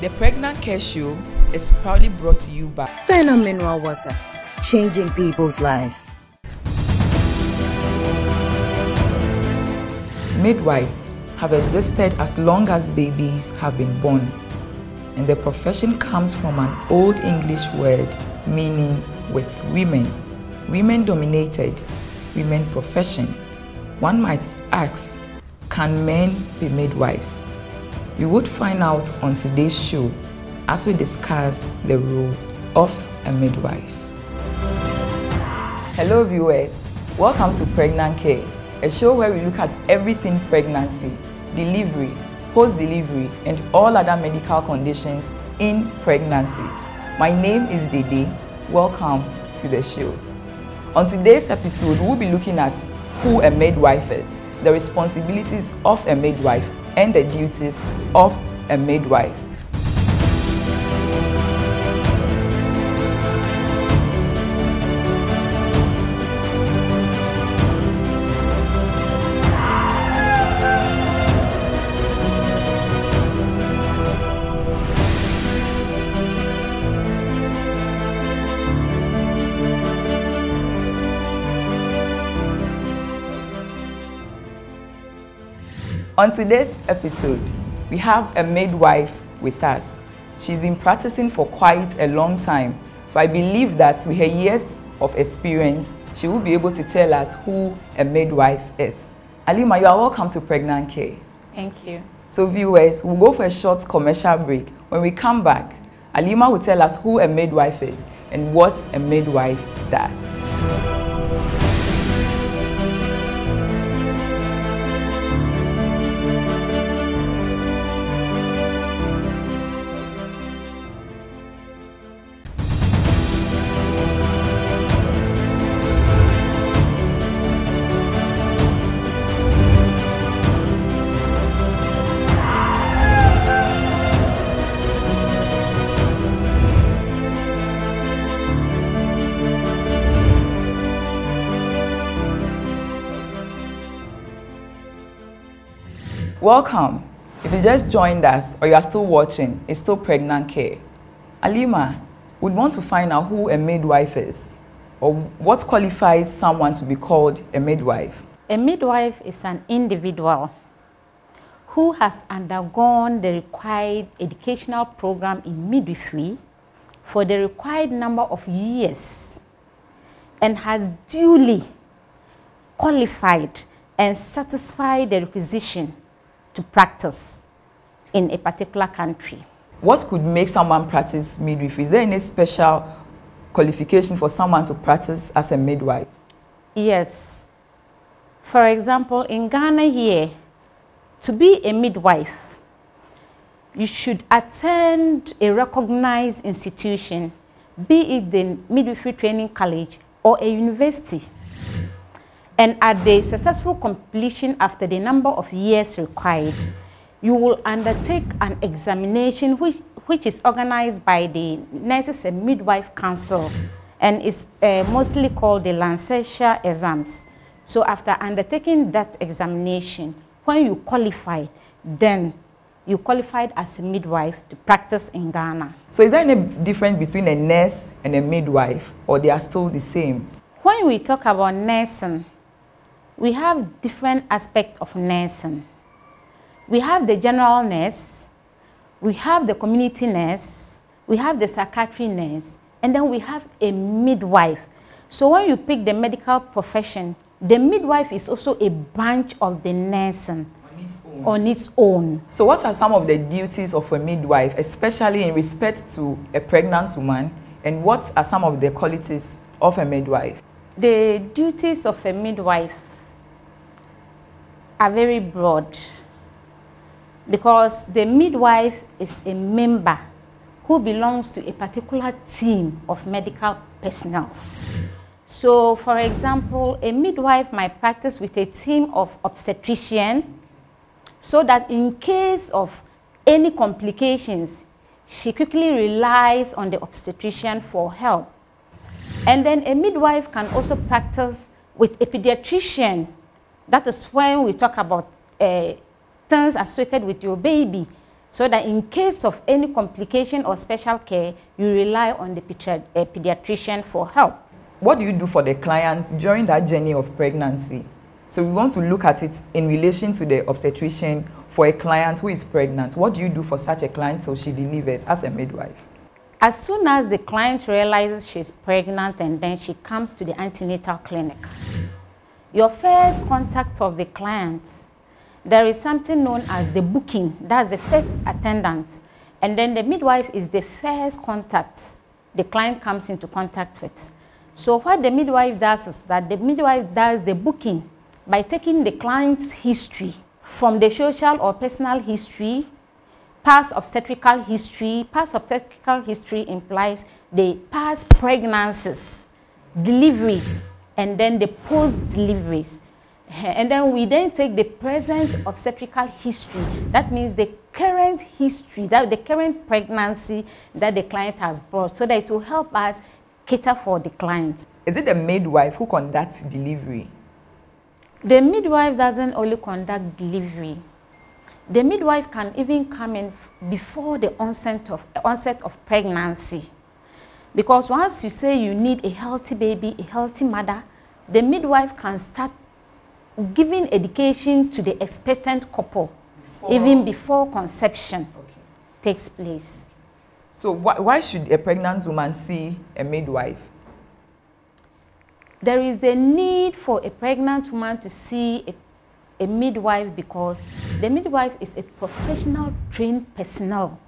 The Pregnacare Show is proudly brought to you by Mineral Water, changing people's lives. Midwives have existed as long as babies have been born, and the profession comes from an old English word meaning with women. Women-dominated, women profession. One might ask, can men be midwives? You would find out on today's show as we discuss the role of a midwife. Hello viewers, welcome to Pregnacare, a show where we look at everything pregnancy, delivery, post-delivery, and all other medical conditions in pregnancy. My name is Dede. Welcome to the show. On today's episode, we'll be looking at who a midwife is, the responsibilities of a midwife, and the duties of a midwife. On today's episode, we have a midwife with us. She's been practicing for quite a long time, so I believe that with her years of experience, she will be able to tell us who a midwife is. Alima, you are welcome to Pregnacare. Thank you. So viewers, we'll go for a short commercial break. When we come back, Alima will tell us who a midwife is and what a midwife does. Welcome. If you just joined us or you are still watching, it's still Pregnacare. Alima, would want to find out who a midwife is, or what qualifies someone to be called a midwife. A midwife is an individual who has undergone the required educational program in midwifery for the required number of years and has duly qualified and satisfied the requisition to practice in a particular country. What could make someone practice midwifery? Is there any special qualification for someone to practice as a midwife? Yes. For example, in Ghana here, to be a midwife, you should attend a recognized institution, be it the midwifery training college or a university. And at the successful completion after the number of years required, you will undertake an examination which is organized by the Nurses and Midwife Council and is mostly called the Lancashire exams. So after undertaking that examination, when you qualify, then you qualified as a midwife to practice in Ghana. So is there any difference between a nurse and a midwife, or they are still the same? When we talk about nursing, we have different aspects of nursing. We have the general nurse, we have the community nurse, we have the psychiatry nurse, and then we have a midwife. So when you pick the medical profession, the midwife is also a branch of the nursing on its own. So what are some of the duties of a midwife, especially in respect to a pregnant woman, and what are some of the qualities of a midwife? The duties of a midwife are very broad because the midwife is a member who belongs to a particular team of medical personnel. So, for example, a midwife might practice with a team of obstetricians so that in case of any complications, she quickly relies on the obstetrician for help. And then a midwife can also practice with a pediatrician. That is when we talk about things associated with your baby. so that in case of any complication or special care, you rely on the pediatrician for help. What do you do for the clients during that journey of pregnancy? So we want to look at it in relation to the obstetrician for a client who is pregnant. What do you do for such a client till she delivers as a midwife? As soon as the client realizes she's pregnant and then she comes to the antenatal clinic, your first contact of the client, there is something known as the booking. That's the first attendant. And then the midwife is the first contact the client comes into contact with. So what the midwife does is that the midwife does the booking by taking the client's history from the social or personal history, past obstetrical history. Past obstetrical history implies the past pregnancies, deliveries, and then the post-deliveries. And then we then take the present obstetrical history. That means the current history, that the current pregnancy that the client has brought, so that it will help us cater for the client. Is it the midwife who conducts delivery? The midwife doesn't only conduct delivery. The midwife can even come in before the onset of pregnancy. Because once you say you need a healthy baby, a healthy mother, the midwife can start giving education to the expectant couple even before conception takes place. So why should a pregnant woman see a midwife? There is the need for a pregnant woman to see a midwife because the midwife is a professional trained personnel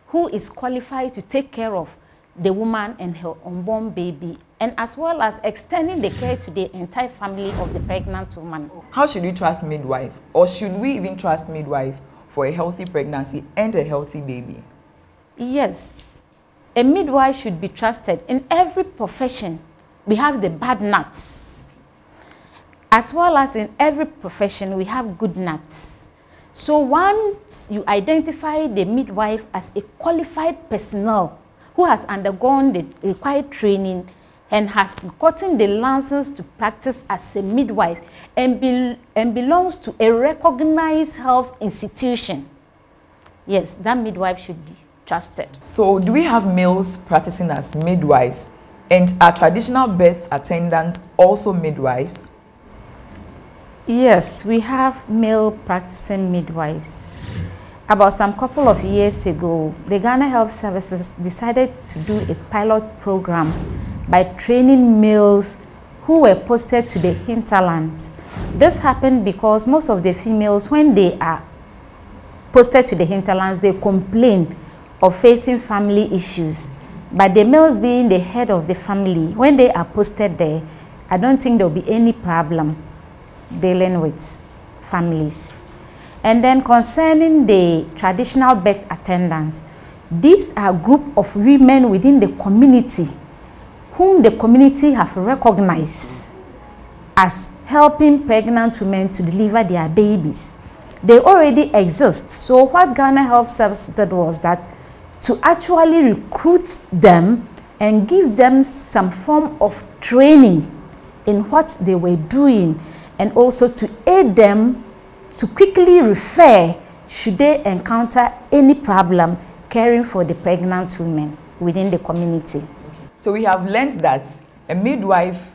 who is qualified to take care of the woman and her unborn baby, and as well as extending the care to the entire family of the pregnant woman. How should we trust midwife, or should we even trust midwife for a healthy pregnancy and a healthy baby? Yes, a midwife should be trusted. In every profession, we have the bad nuts. As well as in every profession, we have good nuts. So once you identify the midwife as a qualified personnel who has undergone the required training and has gotten the license to practice as a midwife and belongs to a recognized health institution, yes, that midwife should be trusted. So do we have males practicing as midwives, and are traditional birth attendants also midwives? Yes, we have male practicing midwives. About some couple of years ago, the Ghana Health Services decided to do a pilot program by training males who were posted to the hinterlands. This happened because most of the females, when they are posted to the hinterlands, they complain of facing family issues. But the males being the head of the family, when they are posted there, I don't think there will be any problem dealing with families. And then concerning the traditional birth attendants, these are a group of women within the community whom the community have recognized as helping pregnant women to deliver their babies. They already exist. So what Ghana Health Service did was that to actually recruit them and give them some form of training in what they were doing, and also to aid them to quickly refer should they encounter any problem caring for the pregnant women within the community. So we have learned that a midwife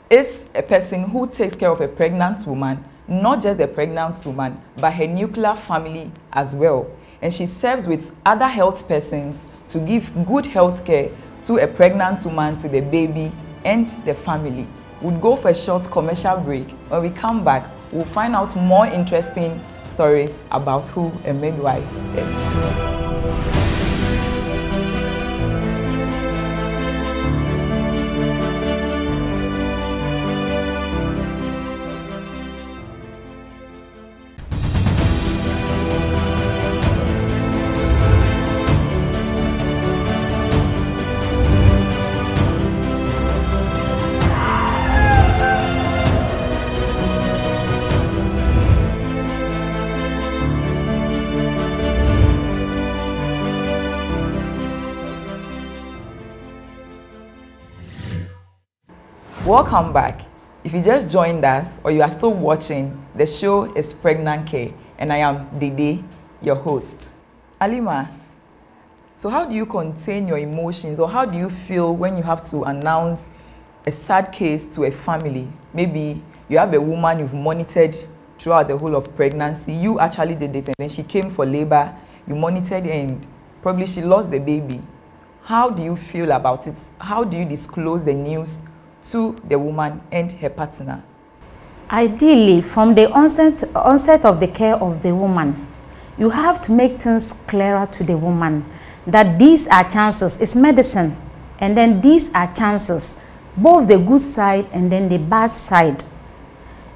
is a person who takes care of a pregnant woman, not just the pregnant woman, but her nuclear family as well. And she serves with other health persons to give good health care to a pregnant woman, to the baby and the family. We'll go for a short commercial break. When we come back, we'll find out more interesting stories about who a midwife is. Welcome back. If you just joined us or you are still watching, the show is Pregnacare, and I am Dede, your host. Alima, so how do you contain your emotions, or how do you feel when you have to announce a sad case to a family? Maybe you have a woman you've monitored throughout the whole of pregnancy. You actually did it, and then she came for labor. You monitored, and probably she lost the baby. How do you feel about it? How do you disclose the news to the woman and her partner? Ideally, from the onset of the care of the woman, you have to make things clearer to the woman that these are chances. It's medicine, and then these are chances, both the good side and then the bad side,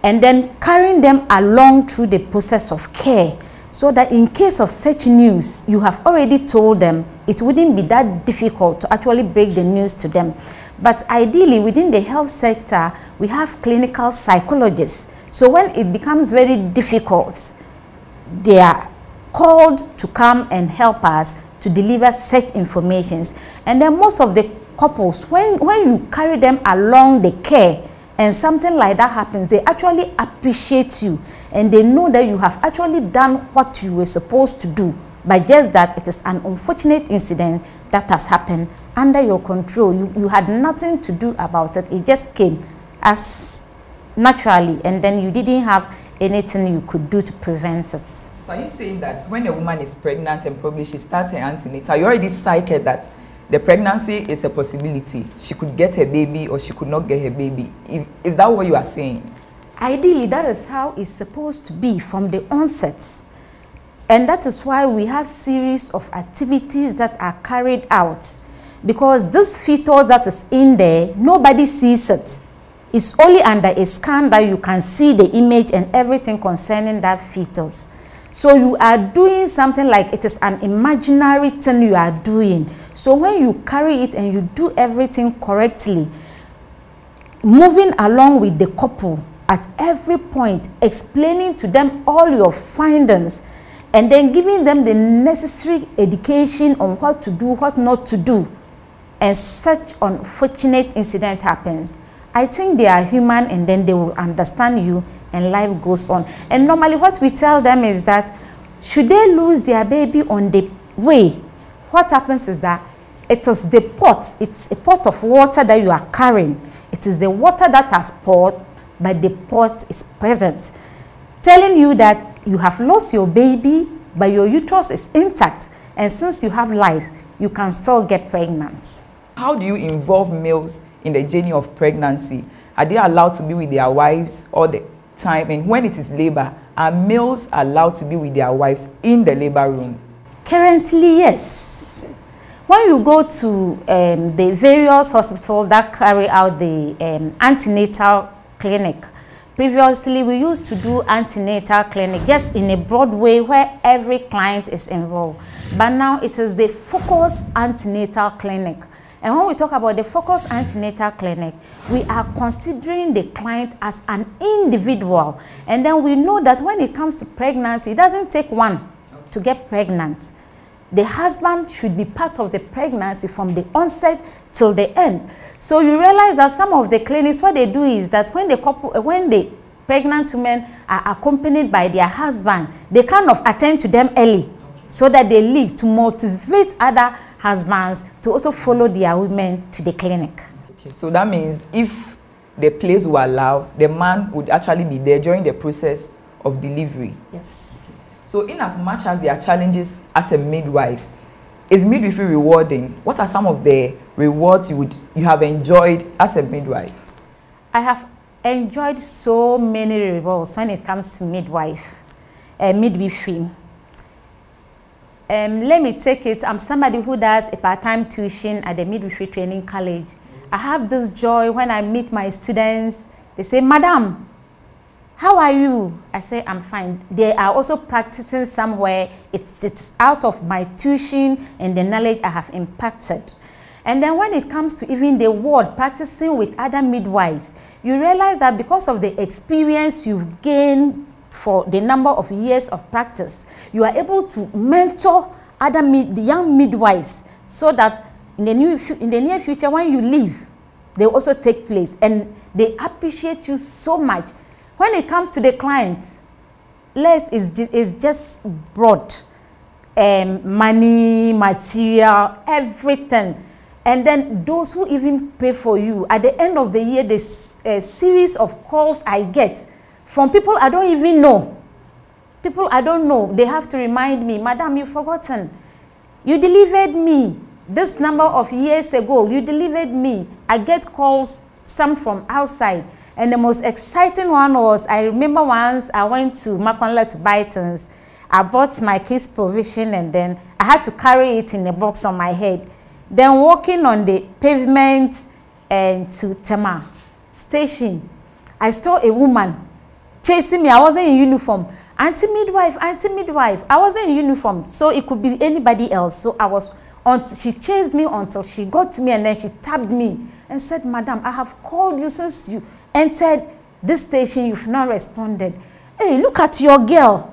and then carrying them along through the process of care, so that in case of such news, you have already told them, it wouldn't be that difficult to actually break the news to them. But ideally, within the health sector, we have clinical psychologists. So when it becomes very difficult, they are called to come and help us to deliver such informations. And then most of the couples, when you carry them along the care, and something like that happens, they actually appreciate you, and they know that you have actually done what you were supposed to do, but just that it is an unfortunate incident that has happened under your control. You had nothing to do about it. It just came as naturally, and then you didn't have anything you could do to prevent it. So are you saying that when a woman is pregnant and probably she starts her antenatal, you already psyched that the pregnancy is a possibility? She could get her baby or she could not get her baby. Is that what you are saying? Ideally, that is how it's supposed to be from the onset. And that is why we have series of activities that are carried out. Because this fetus that is in there, nobody sees it. It's only under a scan that you can see the image and everything concerning that fetus. So you are doing something like it is an imaginary thing you are doing. So when you carry it and you do everything correctly, moving along with the couple at every point, explaining to them all your findings, and then giving them the necessary education on what to do, what not to do, and such unfortunate incident happens, I think they are human, and then they will understand you, and life goes on. And normally what we tell them is that should they lose their baby on the way, what happens is that it is the pot, it's a pot of water that you are carrying. It is the water that has poured, but the pot is present, telling you that you have lost your baby, but your uterus is intact, and since you have life, you can still get pregnant. How do you involve males in the journey of pregnancy? Are they allowed to be with their wives all the time? And when it is labor, are males allowed to be with their wives in the labor room? Currently, yes. When you go to the various hospitals that carry out the antenatal clinic, previously we used to do antenatal clinic just in a broad way where every client is involved. But now it is the focused antenatal clinic. And when we talk about the focused antenatal clinic, we are considering the client as an individual. And then we know that when it comes to pregnancy, it doesn't take one to get pregnant. The husband should be part of the pregnancy from the onset till the end. So you realize that some of the clinics, what they do is that when the pregnant women are accompanied by their husband, they kind of attend to them early, so that they live to motivate other husbands to also follow their women to the clinic. Okay, so that means if the place will allow, the man would actually be there during the process of delivery. Yes. So in as much as there are challenges as a midwife, is midwifery rewarding? What are some of the rewards you have enjoyed as a midwife? I have enjoyed so many rewards when it comes to midwifery. Let me take it. I'm somebody who does a part-time tuition at the midwifery training college. I have this joy when I meet my students. They say, "Madam, how are you?" I say, "I'm fine." They are also practicing somewhere. It's out of my tuition and the knowledge I have impacted. And then when it comes to even the ward, practicing with other midwives, you realize that because of the experience you've gained for the number of years of practice, you are able to mentor other young midwives, so that in the near future, when you leave, they also take place, and they appreciate you so much. When it comes to the client, less is just broad. money, material, everything. And then those who even pay for you, at the end of the year, there's a series of calls I get from people I don't even know. People I don't know, they have to remind me, Madam, you've forgotten. You delivered me this number of years ago. You delivered me. I get calls, some from outside. And the most exciting one was, I remember once I went to Makonla to buy things. I bought my kids' provision and then I had to carry it in a box on my head. Then walking on the pavement and to Tema station, I saw a woman chasing me. I wasn't in uniform. Auntie midwife, auntie midwife. I wasn't in uniform, so it could be anybody else. So I was on. She chased me until she got to me, and then she tapped me and said, "Madam, I have called you since you entered this station. You've not responded. Hey, look at your girl.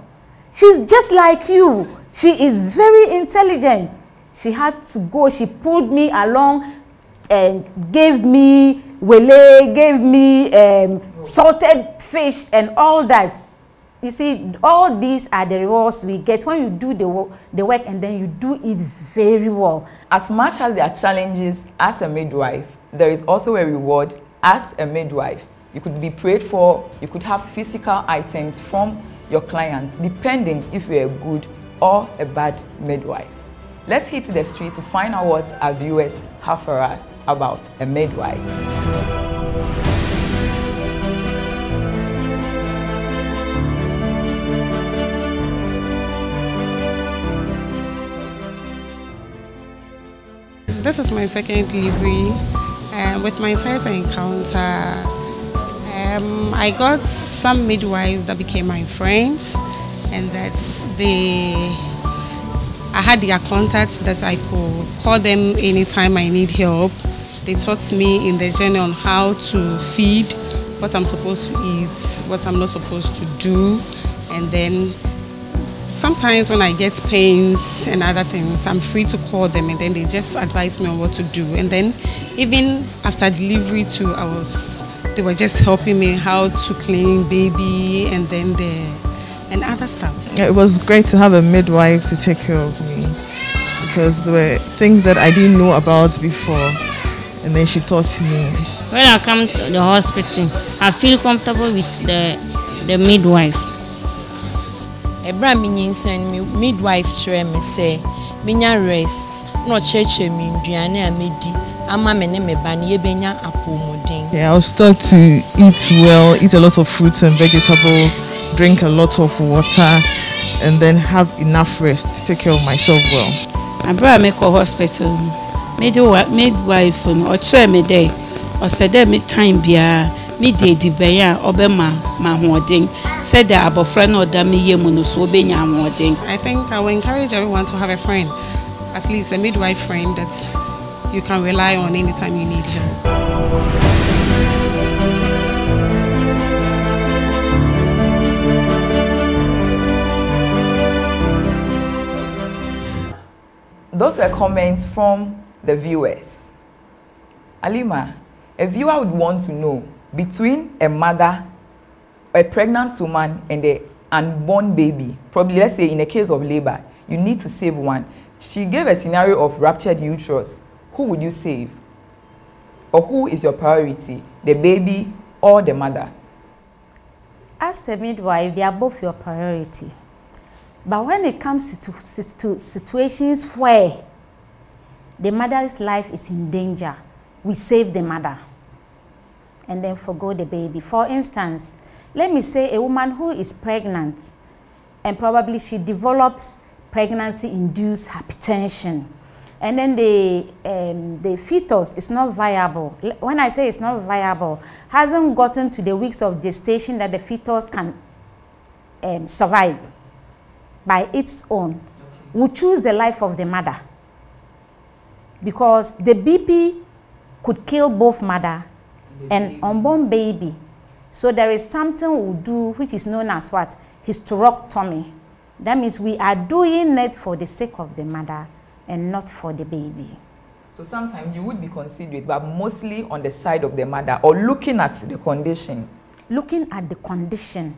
She's just like you. She is very intelligent." She had to go. She pulled me along and gave me wele, gave me salted fish and all that. You see, all these are the rewards we get when you do the work and then you do it very well. As much as there are challenges as a midwife, there is also a reward as a midwife. You could be prayed for, you could have physical items from your clients, depending if you're a good or a bad midwife. Let's hit the street to find out what our viewers have for us about a midwife. This is my second delivery. With my first encounter, I got some midwives that became my friends, and I had their contacts that I could call them anytime I need help. They taught me in the journey on how to feed, what I'm supposed to eat, what I'm not supposed to do, and then sometimes when I get pains and other things, I'm free to call them and then they just advise me on what to do. And then even after delivery too, they were just helping me how to clean baby and then and other stuff. It was great to have a midwife to take care of me because there were things that I didn't know about before, and then she taught me. When I come to the hospital, I feel comfortable with the midwife. Ebra midwife chere me say minya rest no cheche me nduane amedi ama me ne me ba ne yebenya apomodin. Yeah, I was taught to eat well, eat a lot of fruits and vegetables, drink a lot of water, and then have enough rest to take care of myself well. I brought me to hospital. Midwife or chere me there or said that me time bia me de beya obema ma hooding said that about friend or da me yemuno so benya hooding. I think I will encourage everyone to have a friend, at least a midwife friend that you can rely on anytime you need help. Those are comments from the viewers. Alima, a viewer would want to know, between a mother, a pregnant woman, and an unborn baby, probably let's say in a case of labor, you need to save one. She gave a scenario of ruptured uterus. Who would you save? Or who is your priority, the baby or the mother? As a midwife, they are both your priority. But when it comes to situations where the mother's life is in danger, we save the mother and then forgo the baby. For instance, let me say a woman who is pregnant and probably she develops pregnancy-induced hypertension, and then the fetus is not viable. When I say it's not viable, hasn't gotten to the weeks of gestation that the fetus can survive by its own, we choose the life of the mother because the BP could kill both mother and unborn baby. So there is something we'll do which is known as what? Hysterectomy. That means we are doing it for the sake of the mother and not for the baby. So sometimes you would be considerate, but mostly on the side of the mother or looking at the condition. Looking at the condition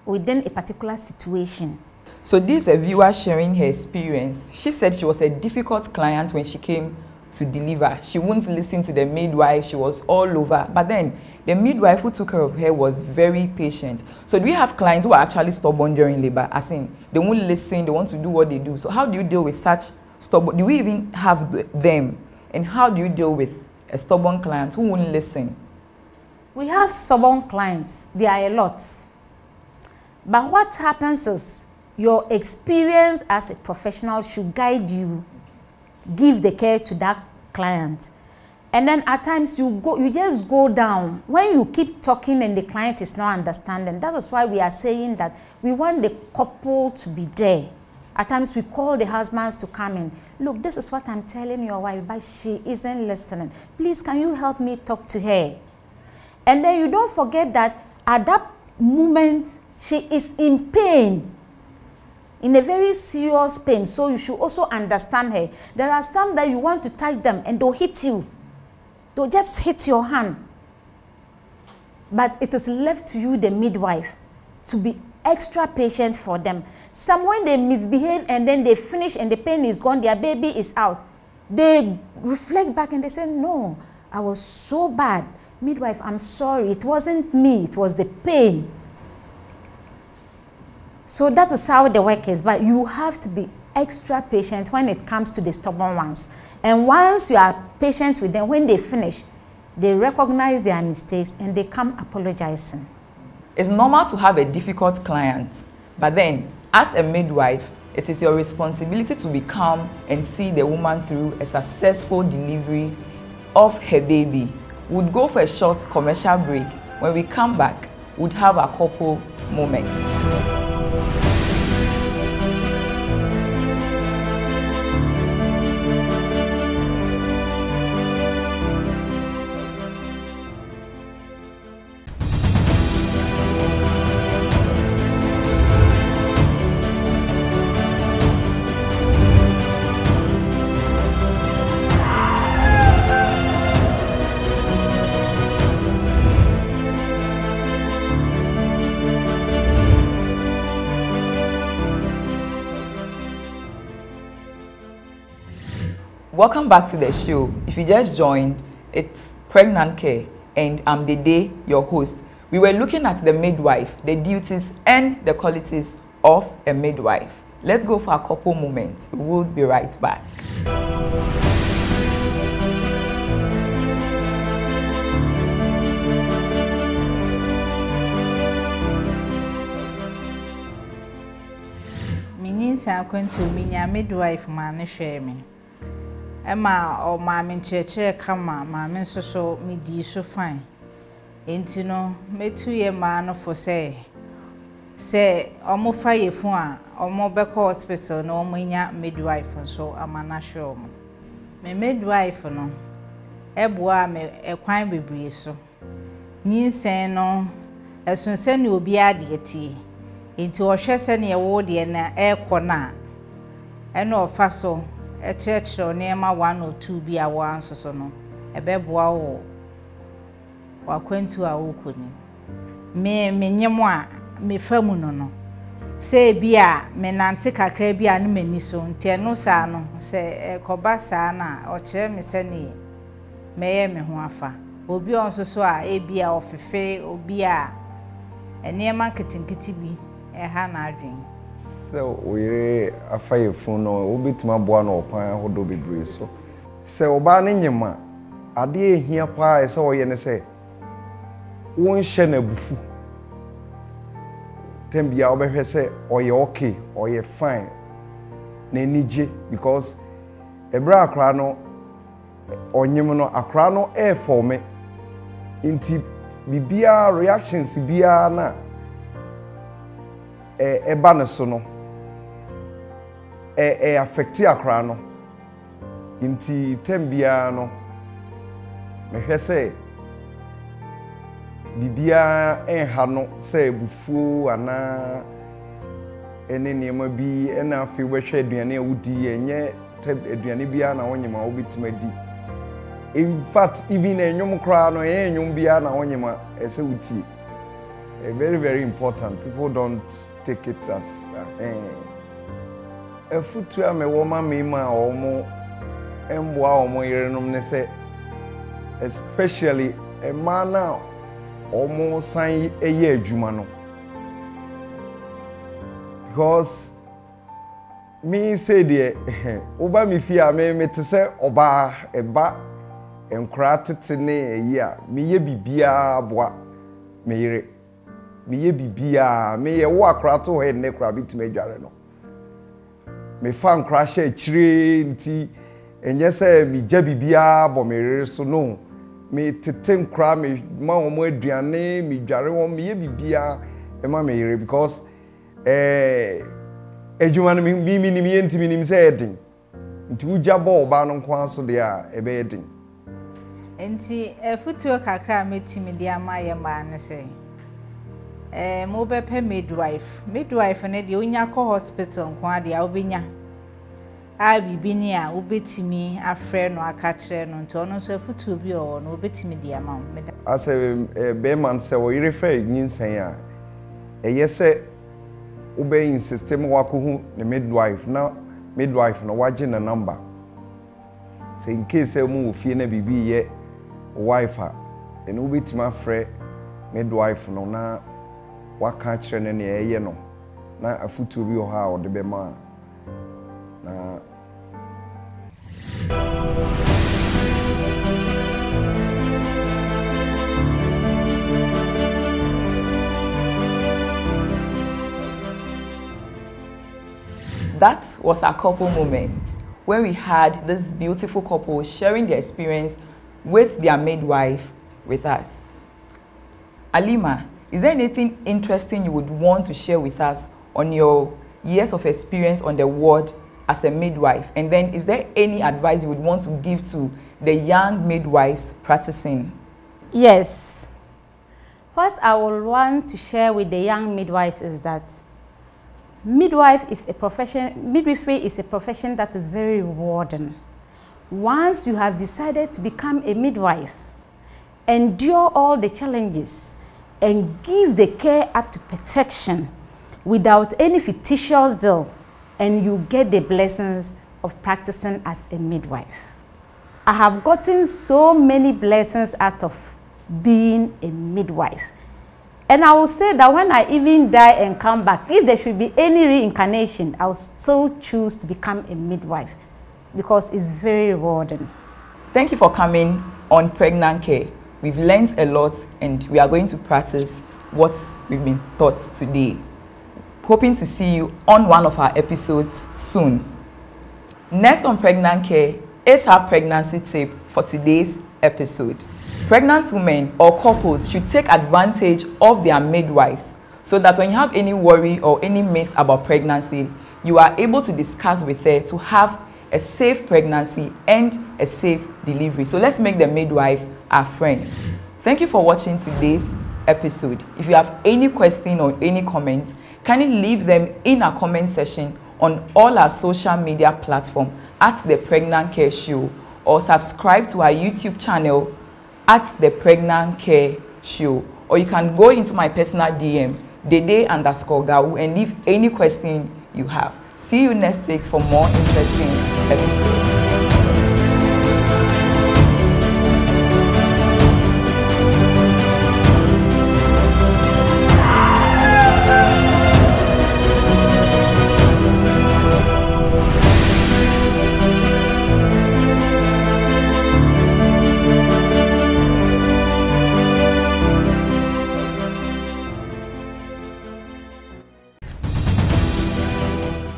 within a particular situation. So this is a viewer sharing her experience. She said she was a difficult client when she came to deliver. She wouldn't listen to the midwife. She was all over. But then the midwife who took care of her was very patient. So do we have clients who are actually stubborn during labor? As in, they won't listen, they want to do what they do. So how do you deal with such stubborn? Do we even have them? And how do you deal with a stubborn client who won't listen? We have stubborn clients. There are a lot. But what happens is your experience as a professional should guide you, give the care to that client. And then at times you just go down. When you keep talking and the client is not understanding, that is why we are saying that we want the couple to be there. At times we call the husbands to come in. Look, this is what I'm telling your wife, but she isn't listening. Please, can you help me talk to her? And then you don't forget that at that moment, she is in pain, in a very serious pain. So you should also understand her. There are some that you want to touch them and they'll hit you. They'll just hit your hand. But it is left to you, the midwife, to be extra patient for them. Some, when they misbehave and then they finish and the pain is gone, their baby is out, they reflect back and they say, no, I was so bad. Midwife, I'm sorry. It wasn't me. It was the pain. So that is how the work is. But you have to be extra patient when it comes to the stubborn ones. And once you are patient with them, when they finish, they recognize their mistakes and they come apologizing. It's normal to have a difficult client, but then as a midwife, it is your responsibility to be calm and see the woman through a successful delivery of her baby. We'll go for a short commercial break. When we come back, we'll have a couple moments. Welcome back to the show. If you just joined, it's Pregnacare and I'm Dede, your host. We were looking at the midwife, the duties and the qualities of a midwife. Let's go for a couple moments. We will be right back. Means I'm going to mean a midwife man share me. Emma or mammy chair come, mammy so me di so fine. Ain't you know, me 2 year man for say, omo fire phone, or more back hospital, no minya midwife, so I'm not sure. Me midwife no, eboa me a quine baby so. Ni say no, as soon send you be a deity into a share send your word and air corner. And no faso. A church or near my 1 or 2 be a once or so no. A beboa or quent to our couldn't. Me nyamwa, me femuno no. Say bia, me nantica crabby and menison, tia no sano, say a cobasana or chair me seni. May me huafa. Obi also saw a bia of a fay or bia. A near marketing kitty be a hana drink. So we a fire phone or bit my boan or pine or do be breeze. So banning your man, I did hear pie so yen say, won't share a buffoo. Tembi over say, or you're okay, or you're fine. Nenije, because a bra crano or Yemono a crano air for me. Inti bibia reactions bia na banasono. Affecti akra no inti tembia no mehwe se bibia enha no se bufu ana ene niema bi ena afi wehwe aduane awudi enye aduane bia na wonyema obitimadi. In fact, even enyum kra no enyum bia na wonyema ese wuti. Very important. People don't take it as efutu a me wo ma me ma omo emboa omo yerenom ne se especially a man now omo san eye adwuma no because me say de oba me fia me te se oba eba enkra tete ne eyi a me ye bibia boa me yere me ye bibia me ye wo akra to he ne kra bitima adware no me fan crash chire nti enye se mi ja bibia bo me yere so no me tete nkra me ma omo aduane me dware wo me ye bibia e ma me yere because ejuma no mi enti mi nim se edin nti uja bo oba no kwa so de a ebe edin enti efutuo kakra metimi de ama ye ma ne se mo be pe midwife ne de onya ko hospital kwa de a obenya a bibini a obetimi afre no aka kire no nti ono so efutuo bi o no obetimi de ama ase be man se wo yire fe nyinsan a eyese ube in system wakuhu ne midwife no waje na number say in case mu ofie na bibi ye wife a ene ubetima frɛ midwife no na waka kire ne eye no na afutu bi o ha o de be ma na That was our couple moment when we had this beautiful couple sharing their experience with their midwife with us. Alima, is there anything interesting you would want to share with us on your years of experience on the ward as a midwife? And then is there any advice you would want to give to the young midwives practicing? Yes. What I would want to share with the young midwives is that midwifery is a profession that is very rewarding. Once you have decided to become a midwife, endure all the challenges and give the care up to perfection without any fictitious deal, and you get the blessings of practicing as a midwife. I have gotten so many blessings out of being a midwife. And I will say that when I even die and come back, if there should be any reincarnation, I will still choose to become a midwife because it's very rewarding. Thank you for coming on Pregnant Care. We've learned a lot and we are going to practice what we've been taught today. Hoping to see you on one of our episodes soon. Next on Pregnant Care is our pregnancy tip for today's episode. Pregnant women or couples should take advantage of their midwives so that when you have any worry or any myth about pregnancy, you are able to discuss with her to have a safe pregnancy and a safe delivery. So let's make the midwife our friend. Thank you for watching today's episode. If you have any question or any comments, kindly leave them in our comment section on all our social media platforms at The Pregnant Care Show, or subscribe to our YouTube channel at The Pregnant Care Show, or you can go into my personal DM, Dede_Gau, and leave any question you have. See you next week for more interesting episodes.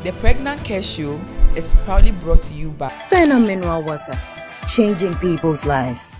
The Pregnant Care Show is proudly brought to you by Phenomenal Water, changing people's lives.